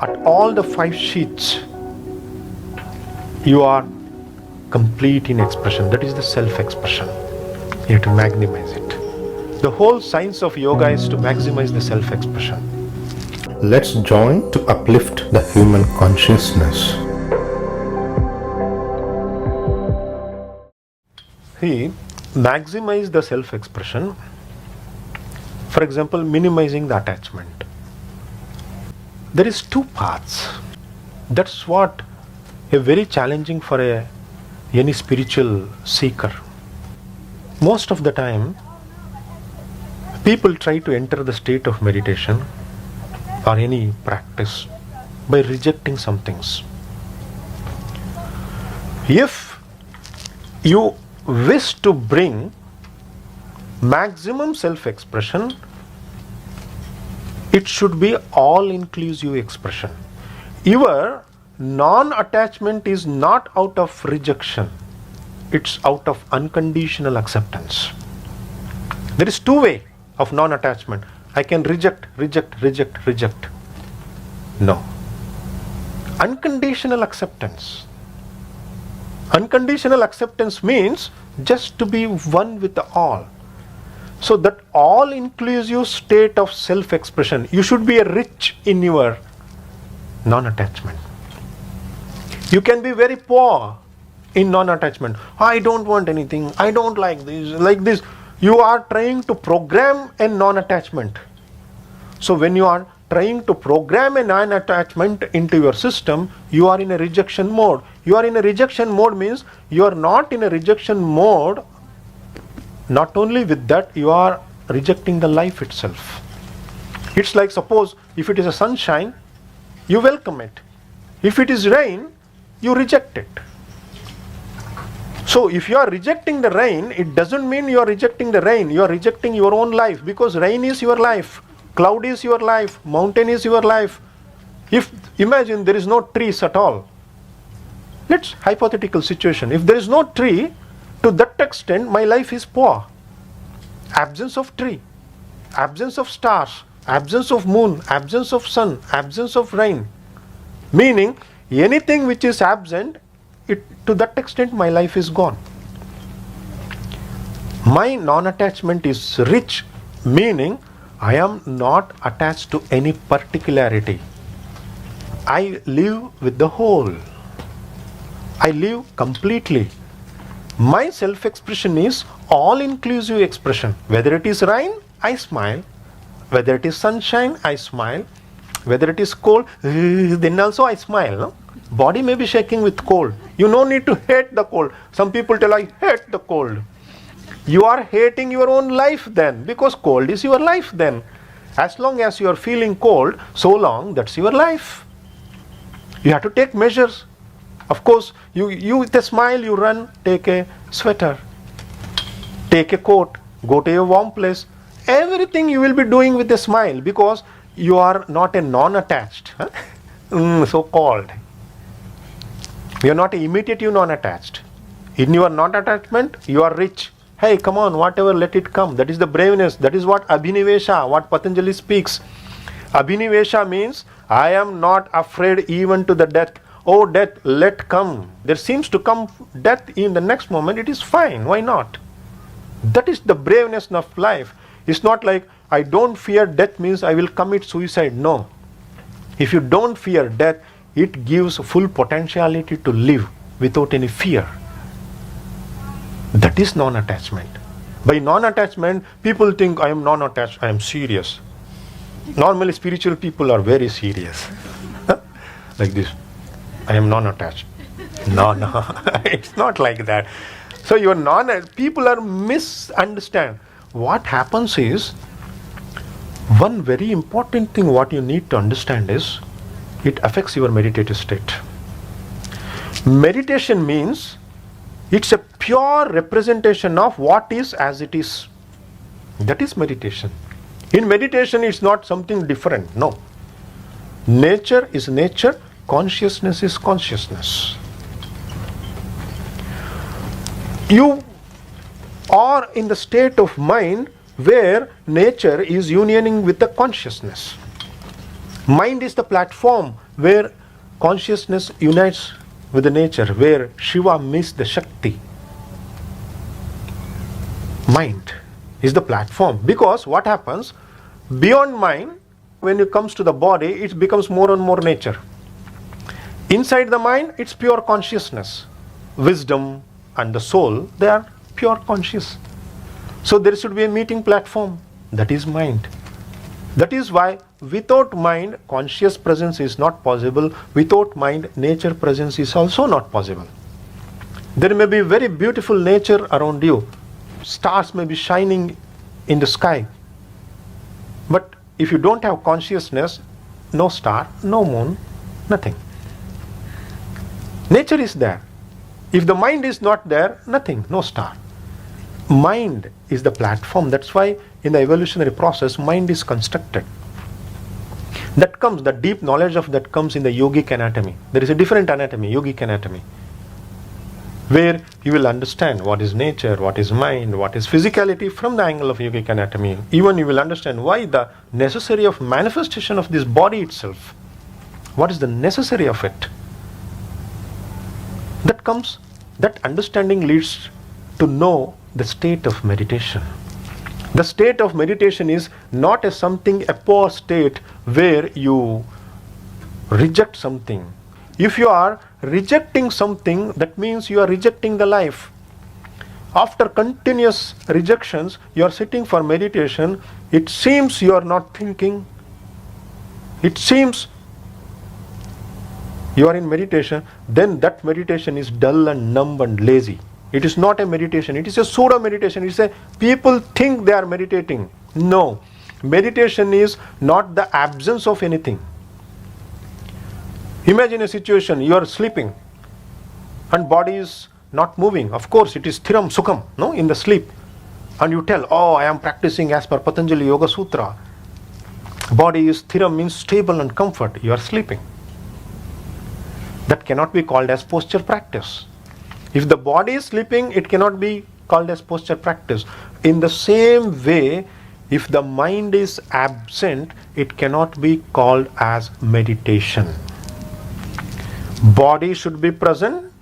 at all the 5 sheets, you are complete in expression. That is the self-expression. You have to maximize it. The whole science of yoga is to maximize the self-expression. Let's join to uplift the human consciousness. See, maximize the self-expression. For example, minimizing the attachment. There is 2 paths. That's what a very challenging for any spiritual seeker. Most of the time, people try to enter the state of meditation or any practice by rejecting some things. If you wish to bring maximum self-expression, it should be all-inclusive expression. Your non-attachment is not out of rejection. It's out of unconditional acceptance. There is 2 ways of non-attachment. I can reject. No. Unconditional acceptance. Unconditional acceptance means just to be one with the all. So that all-inclusive state of self-expression, you should be rich in your non-attachment. You can be very poor in non-attachment. I don't want anything. I don't like this. Like this. You are trying to program a non-attachment. So when you are trying to program a non-attachment into your system, you are in a rejection mode. You are in a rejection mode means you are not in a rejection mode. Not only with that, you are rejecting the life itself. It's like, suppose if it is a sunshine, you welcome it. If it is rain, you reject it. So if you are rejecting the rain, it doesn't mean you are rejecting the rain. You are rejecting your own life, because rain is your life, cloud is your life, mountain is your life. If imagine there is no trees at all. Let's hypothetical situation. If there is no tree, to that extent my life is poor. Absence of tree, absence of stars, absence of moon, absence of sun, absence of rain. Meaning anything which is absent, to that extent my life is gone. My non-attachment is rich, meaning I am not attached to any particularity. I live with the whole. I live completely. My self-expression is all-inclusive expression. Whether it is rain, I smile. Whether it is sunshine, I smile. Whether it is cold, then also I smile. No? Body may be shaking with cold. You no need to hate the cold. Some people tell, I hate the cold. You are hating your own life then, because cold is your life then. As long as you are feeling cold, so long that's your life. You have to take measures. Of course, you with a smile, you run, take a sweater, take a coat, go to a warm place. Everything you will be doing with a smile, because you are not a non-attached, so-called. You are not an imitative non-attached. In your non-attachment, you are rich. Hey, come on, whatever, let it come. That is the braveness. That is what Abhinivesha, what Patanjali speaks. Abhinivesha means, I am not afraid even to the death. Oh, death, let come. There seems to come death in the next moment. It is fine. Why not? That is the braveness of life. It's not like, I don't fear death means I will commit suicide. No. If you don't fear death, it gives full potentiality to live without any fear. That is non-attachment. By non-attachment, people think I am non-attached, I am serious. Normally spiritual people are very serious. Like this. I am non-attached. No, it's not like that. So your people are misunderstand. What happens is, one very important thing what you need to understand is, it affects your meditative state. Meditation means, it's a pure representation of what is as it is. That is meditation. In meditation, it's not something different. No. Nature is nature. Consciousness is consciousness. You are in the state of mind where nature is unioning with the consciousness. Mind is the platform where consciousness unites with the nature, where Shiva meets the Shakti. Mind is the platform, because what happens beyond mind, when it comes to the body, it becomes more and more nature. Inside the mind, it's pure consciousness. Wisdom and the soul, they are pure conscious. So there should be a meeting platform, that is mind. That is why without mind, conscious presence is not possible. Without mind, nature presence is also not possible. There may be very beautiful nature around you. Stars may be shining in the sky. But if you don't have consciousness, no star, no moon, nothing. Nature is there. If the mind is not there, nothing, no star. Mind is the platform. That's why in the evolutionary process, mind is constructed. That comes, the deep knowledge of that comes in the yogic anatomy. There is a different anatomy, yogic anatomy, where you will understand what is nature, what is mind, what is physicality from the angle of yogic anatomy. Even you will understand why the necessary of manifestation of this body itself. What is the necessary of it? That comes, that understanding leads to know the state of meditation. The state of meditation is not a something, a poor state where you reject something. If you are rejecting something, that means you are rejecting the life. After continuous rejections, you are sitting for meditation, it seems you are not thinking. It seems you are in meditation, then that meditation is dull and numb and lazy. It is not a meditation, it is a pseudo meditation. It is a, people think they are meditating. No, meditation is not the absence of anything. Imagine a situation, you are sleeping and body is not moving. Of course, it is thiram sukham, no, in the sleep. And you tell, oh, I am practicing as per Patanjali Yoga Sutra. Body is thiram, means stable and comfort. You are sleeping. That cannot be called as posture practice. If the body is sleeping, it cannot be called as posture practice. In the same way, if the mind is absent, it cannot be called as meditation. Body should be present.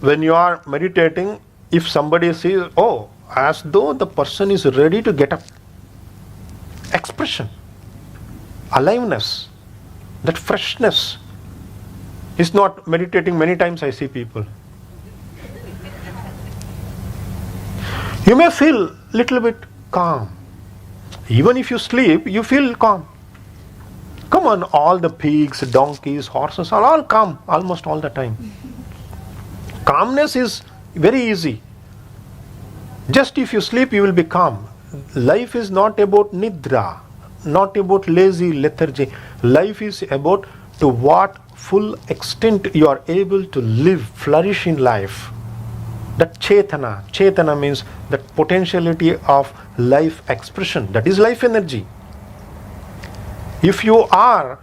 When you are meditating, if somebody says, oh, as though the person is ready to get up, expression, aliveness, that freshness is not meditating. Many times I see people. You may feel little bit calm. Even if you sleep, you feel calm. Come on, all the pigs, donkeys, horses are all calm almost all the time. Calmness is very easy. Just if you sleep, you will be calm. Life is not about nidra, not about lazy lethargy. Life is about to what full extent you are able to live, flourish in life. That chetana means that potentiality of life expression. That is life energy. If you are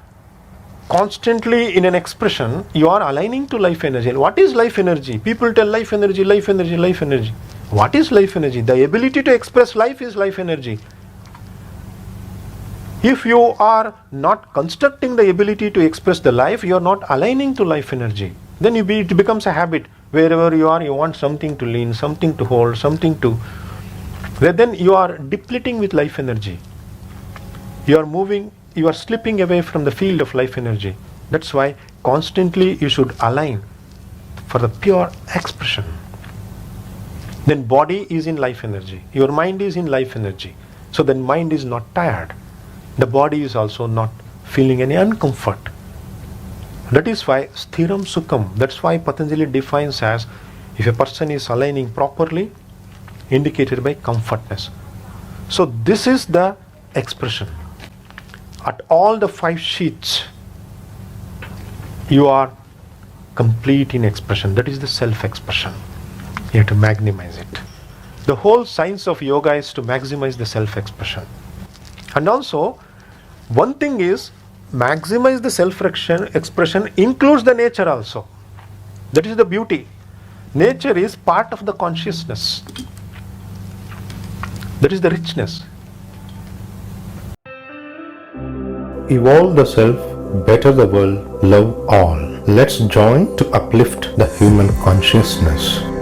constantly in an expression, you are aligning to life energy. And what is life energy? People tell life energy, life energy, life energy. What is life energy? The ability to express life is life energy. If you are not constructing the ability to express the life, you are not aligning to life energy. Then it becomes a habit. Wherever you are, you want something to lean, something to hold, something to... Then you are depleting with life energy. You are moving, you are slipping away from the field of life energy. That's why constantly you should align for the pure expression. Then body is in life energy. Your mind is in life energy. So then mind is not tired. The body is also not feeling any uncomfort. That is why sthiram sukham. That's why Patanjali defines as, if a person is aligning properly, indicated by comfortness. So this is the expression. At all the 5 sheets, you are complete in expression. That is the self-expression. You have to maximize it. The whole science of yoga is to maximize the self-expression. And also, one thing is, maximize the self-expression includes the nature also. That is the beauty. Nature is part of the consciousness. That is the richness. Evolve the self better the world, love all. Let's join to uplift the human consciousness.